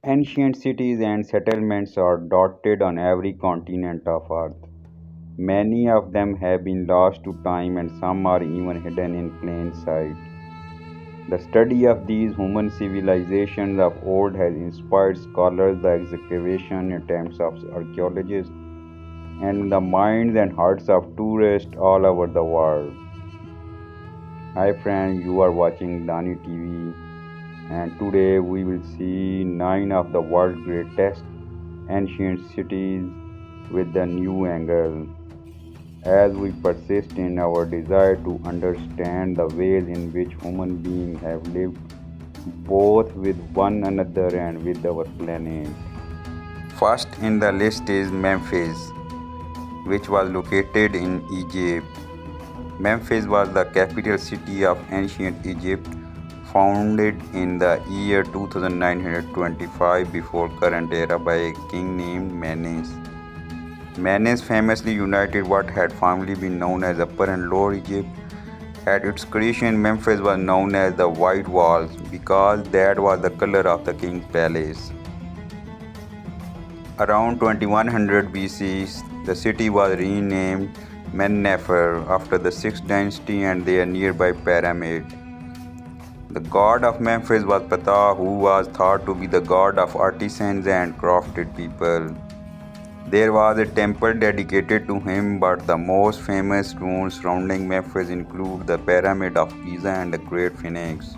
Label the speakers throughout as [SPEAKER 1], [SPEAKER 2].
[SPEAKER 1] Ancient cities and settlements are dotted on every continent of Earth. Many of them have been lost to time and some are even hidden in plain sight. The study of these human civilizations of old has inspired scholars, the excavation attempts of archaeologists, and the minds and hearts of tourists all over the world. Hi friends, you are watching Dani TV, and today we will see 9 of the world's greatest ancient cities with a new angle. As we persist in our desire to understand the ways in which human beings have lived both with one another and with our planet. First in the list is Memphis, which was located in Egypt. Memphis was the capital city of ancient Egypt, founded in the year 2925 before current era by a king named Menes. Menes famously united what had formerly been known as Upper and Lower Egypt. At its creation, Memphis was known as the White Walls because that was the color of the king's palace. Around 2100 BC, the city was renamed Mennefer after the 6th dynasty and their nearby pyramid. The god of Memphis was Ptah, who was thought to be the god of artisans and crafted people. There was a temple dedicated to him, but the most famous ruins surrounding Memphis include the Pyramid of Giza and the Great Sphinx.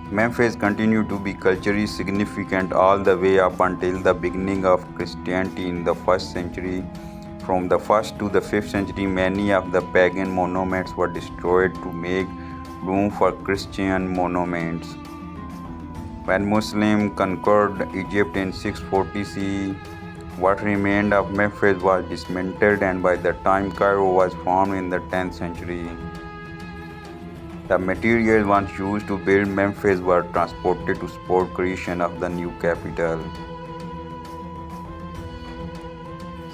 [SPEAKER 1] Memphis continued to be culturally significant all the way up until the beginning of Christianity in the 1st century. From the 1st to the 5th century, many of the pagan monuments were destroyed to make room for Christian monuments. When Muslims conquered Egypt in 640 CE, what remained of Memphis was dismantled, and by the time Cairo was formed in the 10th century, the materials once used to build Memphis were transported to support creation of the new capital.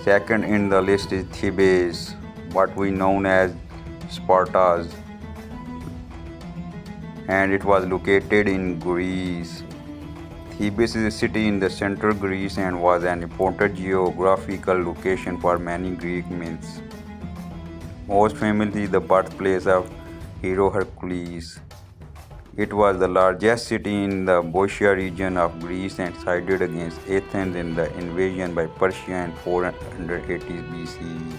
[SPEAKER 1] Second in the list is Thebes, what we know as Sparta, and it was located in Greece. Thebes is a city in the central Greece and was an important geographical location for many Greek myths. Most famously, the birthplace of hero Hercules. It was the largest city in the Boeotia region of Greece and sided against Athens in the invasion by Persia in 480 BCE.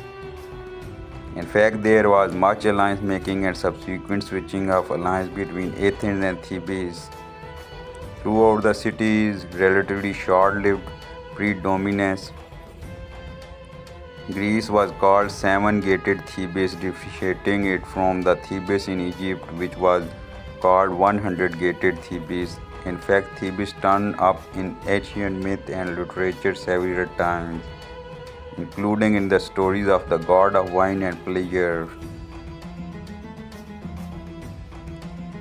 [SPEAKER 1] In fact, there was much alliance making and subsequent switching of alliance between Athens and Thebes. Throughout the city's relatively short-lived predominance, Greece was called Seven-Gated Thebes, differentiating it from the Thebes in Egypt, which was called 100-Gated Thebes. In fact, Thebes turned up in ancient myth and literature several times, including in the stories of the god of wine and pleasure.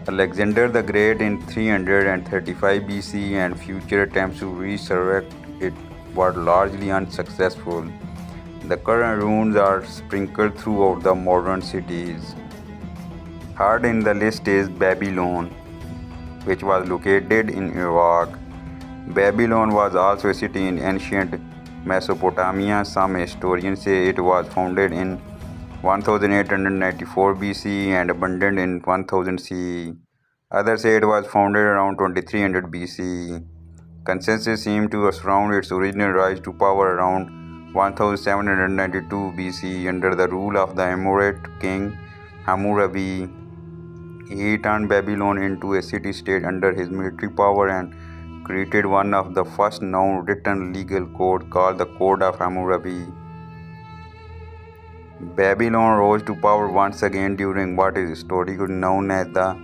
[SPEAKER 1] Alexander the Great in 335 BC and future attempts to resurrect it were largely unsuccessful. The current ruins are sprinkled throughout the modern cities. Third in the list is Babylon, which was located in Iraq. Babylon was also a city in ancient Mesopotamia. Some historians say it was founded in 1894 BC and abandoned in 1000 CE. Others say it was founded around 2300 BC. Consensus seems to surround its original rise to power around 1792 BC under the rule of the Amorite king Hammurabi. He turned Babylon into a city-state under his military power and created one of the first known written legal codes called the Code of Hammurabi. Babylon rose to power once again during what is historically known as the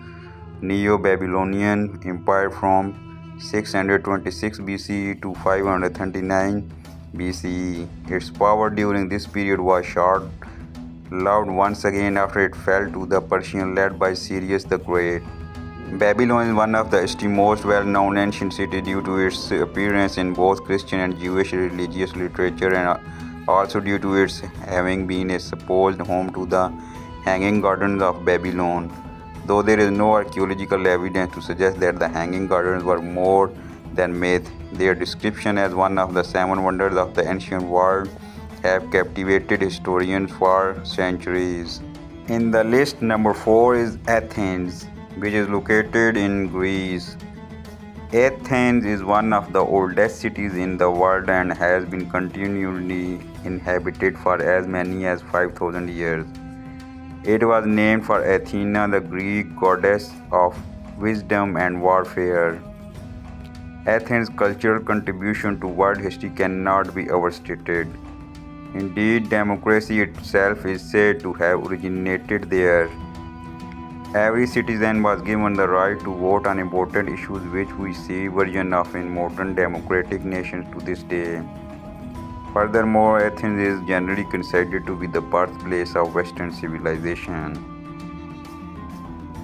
[SPEAKER 1] Neo-Babylonian Empire from 626 BCE to 539 BCE. Its power during this period was short-lived once again after it fell to the Persians led by Cyrus the Great. Babylon is one of the most well-known ancient cities due to its appearance in both Christian and Jewish religious literature and also due to its having been a supposed home to the Hanging Gardens of Babylon. though there is no archaeological evidence to suggest that the Hanging Gardens were more than myth. Their description as one of the seven wonders of the ancient world have captivated historians for centuries. In the list, number 4 is Athens, which is located in Greece. Athens is one of the oldest cities in the world and has been continually inhabited for as many as 5,000 years. It was named for Athena, the Greek goddess of wisdom and warfare. Athens' cultural contribution to world history cannot be overstated. Indeed, democracy itself is said to have originated there. Every citizen was given the right to vote on important issues, which we see version of in modern democratic nations to this day. Furthermore, Athens is generally considered to be the birthplace of Western civilization.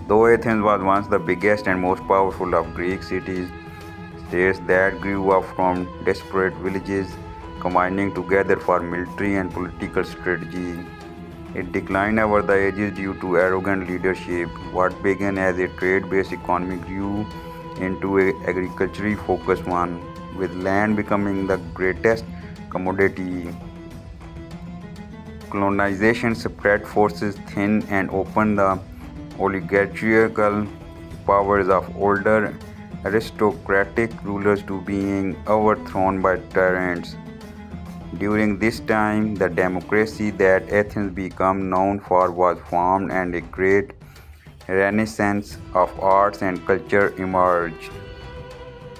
[SPEAKER 1] Though Athens was once the biggest and most powerful of Greek cities, states that grew up from disparate villages, combining together for military and political strategy. It declined over the ages due to arrogant leadership. What began as a trade-based economy grew into an agriculturally focused one, with land becoming the greatest commodity. Colonization spread forces thin and opened the oligarchical powers of older aristocratic rulers to being overthrown by tyrants. During this time, the democracy that Athens became known for was formed and a great renaissance of arts and culture emerged.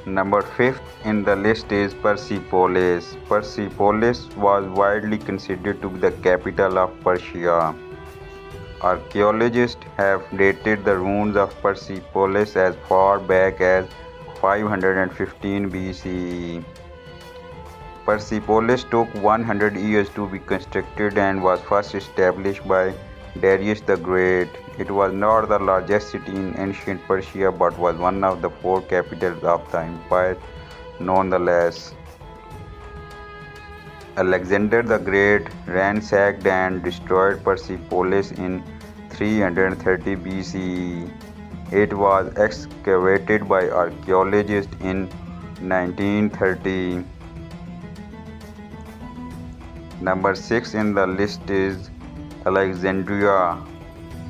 [SPEAKER 1] Number 5 in the list is Persepolis. Persepolis was widely considered to be the capital of Persia. Archaeologists have dated the ruins of Persepolis as far back as 515 BCE. Persepolis took 100 years to be constructed and was first established by Darius the Great. It was not the largest city in ancient Persia but was one of the 4 capitals of the empire nonetheless. Alexander the Great ransacked and destroyed Persepolis in 330 BCE. It was excavated by archaeologists in 1930. Number 6 in the list is Alexandria,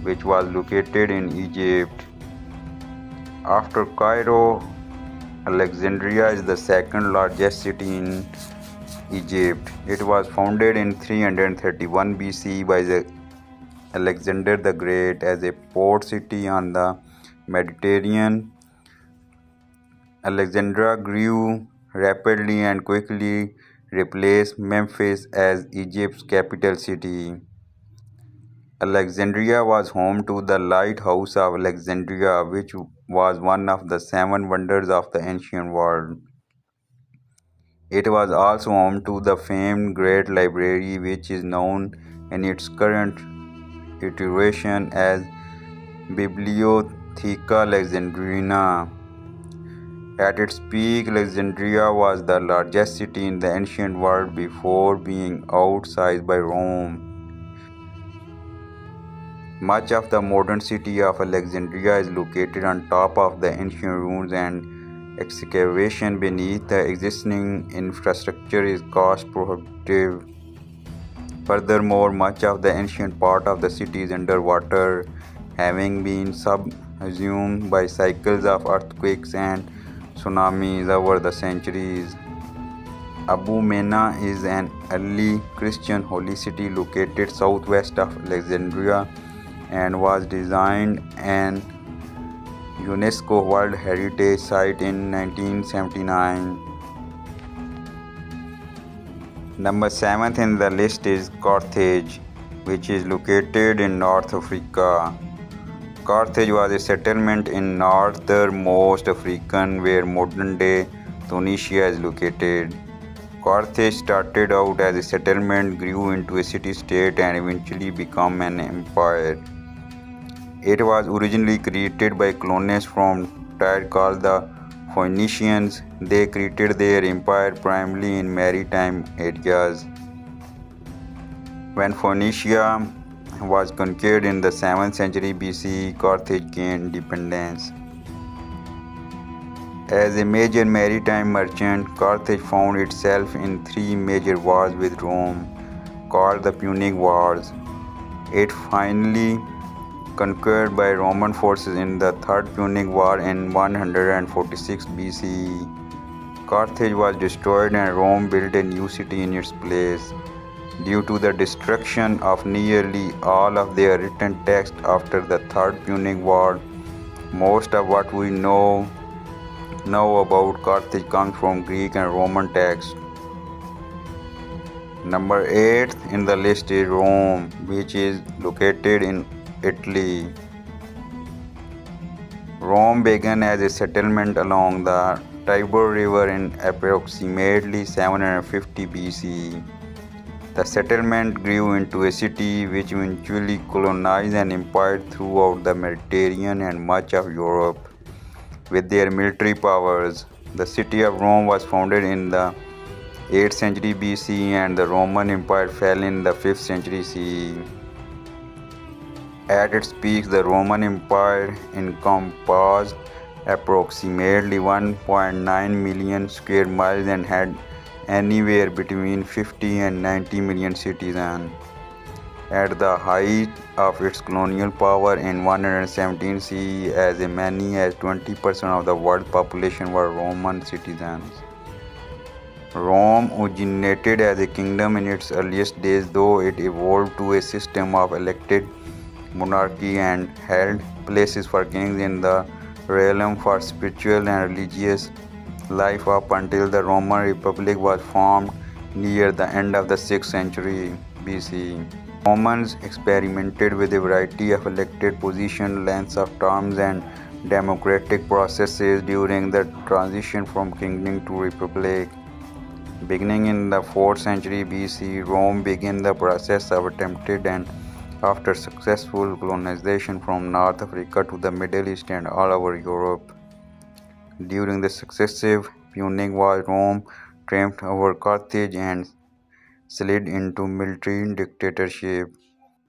[SPEAKER 1] which was located in Egypt. After Cairo, Alexandria is the second largest city in Egypt. It was founded in 331 BC by Alexander the Great as a port city on the Mediterranean. Alexandria grew rapidly and quickly replaced Memphis as Egypt's capital city. Alexandria was home to the Lighthouse of Alexandria, which was one of the 7 wonders of the ancient world. It was also home to the famed Great Library, which is known in its current iteration as Bibliotheca Alexandrina. At its peak, Alexandria was the largest city in the ancient world before being outsized by Rome. Much of the modern city of Alexandria is located on top of the ancient ruins, and excavation beneath the existing infrastructure is cost prohibitive. Furthermore, much of the ancient part of the city is underwater, having been subsumed by cycles of earthquakes and tsunamis over the centuries. Abu Mena is an early Christian holy city located southwest of Alexandria and was designed an UNESCO World Heritage Site in 1979. Number 7th in the list is Carthage, which is located in North Africa. Carthage was a settlement in northernmost Africa where modern-day Tunisia is located. Carthage started out as a settlement, grew into a city-state, and eventually became an empire. It was originally created by colonists from Tyre called the Phoenicians. They created their empire primarily in maritime areas. When Phoenicia was conquered in the 7th century BC. Carthage gained independence. As a major maritime merchant, Carthage found itself in three major wars with Rome, called the Punic Wars. It finally conquered by Roman forces in the Third Punic War in 146 BCE. Carthage was destroyed and Rome built a new city in its place. Due to the destruction of nearly all of their written text after the Third Punic War, most of what we know about Carthage comes from Greek and Roman texts. Number 8 in the list is Rome, which is located in Italy. Rome began as a settlement along the Tiber River in approximately 750 BC. The settlement grew into a city which eventually colonized an empire throughout the Mediterranean and much of Europe. With their military powers, the city of Rome was founded in the 8th century BC and the Roman Empire fell in the 5th century CE. At its peak, the Roman Empire encompassed approximately 1.9 million square miles and had anywhere between 50 and 90 million citizens. At the height of its colonial power in 117 CE, as many as 20% of the world population were Roman citizens. Rome originated as a kingdom in its earliest days, though it evolved to a system of elected monarchy and held places for kings in the realm for spiritual and religious life up until the Roman Republic was formed near the end of the 6th century BC. Romans experimented with a variety of elected position, lengths of terms, and democratic processes during the transition from kingdom to republic. Beginning in the 4th century BC, Rome began the process of attempted and after successful colonization from North Africa to the Middle East and all over Europe. During the successive Punic Wars, Rome triumphed over Carthage and slid into military dictatorship.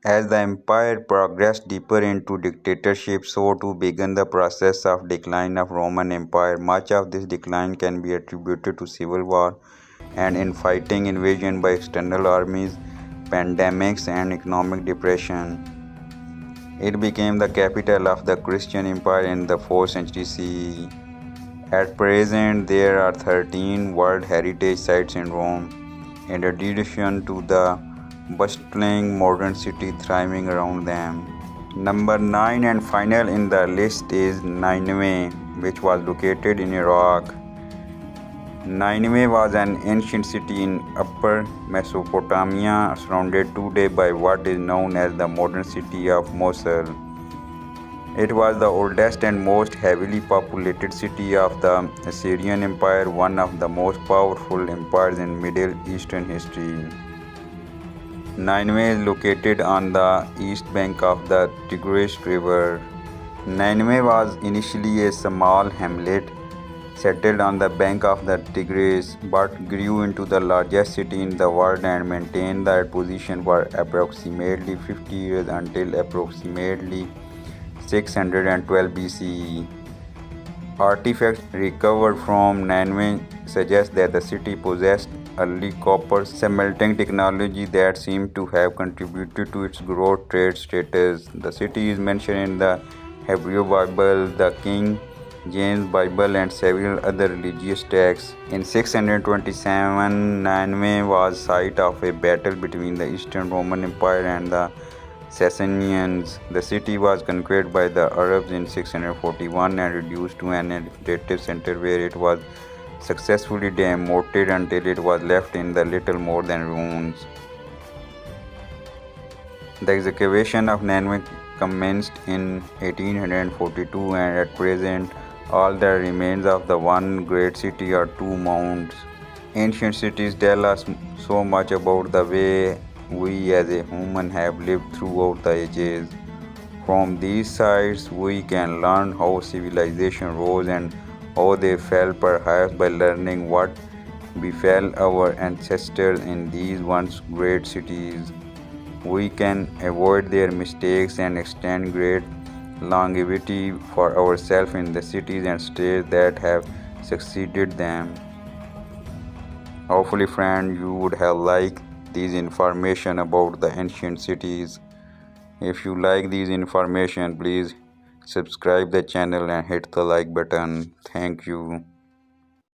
[SPEAKER 1] As the empire progressed deeper into dictatorship, so too began the process of decline of Roman Empire. Much of this decline can be attributed to civil war and infighting, invasion by external armies, pandemics, and economic depression. It became the capital of the Christian Empire in the 4th century CE. At present, there are 13 World Heritage Sites in Rome, in addition to the bustling modern city thriving around them. Number 9 and final in the list is Nineveh, which was located in Iraq. Nineveh was an ancient city in Upper Mesopotamia, surrounded today by what is known as the modern city of Mosul. It was the oldest and most heavily populated city of the Assyrian Empire, one of the most powerful empires in Middle Eastern history. Nineveh is located on the east bank of the Tigris River. Nineveh was initially a small hamlet settled on the bank of the Tigris, but grew into the largest city in the world and maintained that position for approximately 50 years until approximately 612 BCE. Artifacts recovered from Nineveh suggest that the city possessed early copper smelting technology that seemed to have contributed to its growth trade status. The city is mentioned in the Hebrew Bible, the King James Bible, and several other religious texts. In 627, Nineveh was site of a battle between the Eastern Roman Empire and the Sassanians. The city was conquered by the Arabs in 641 and reduced to an administrative center where it was successfully demoted until it was left in the little more than ruins. The excavation of Nineveh commenced in 1842 and at present all that remains of the one great city are two mounds. Ancient cities tell us so much about the way we as a human have lived throughout the ages. From these sites we can learn how civilization rose and how they fell, perhaps by learning what befell our ancestors in these once great cities. we can avoid their mistakes and extend great longevity for ourselves in the cities and states that have succeeded them. Hopefully, friend, you would have liked these information about the ancient cities. If you like these information, please subscribe the channel and hit the like button. Thank you.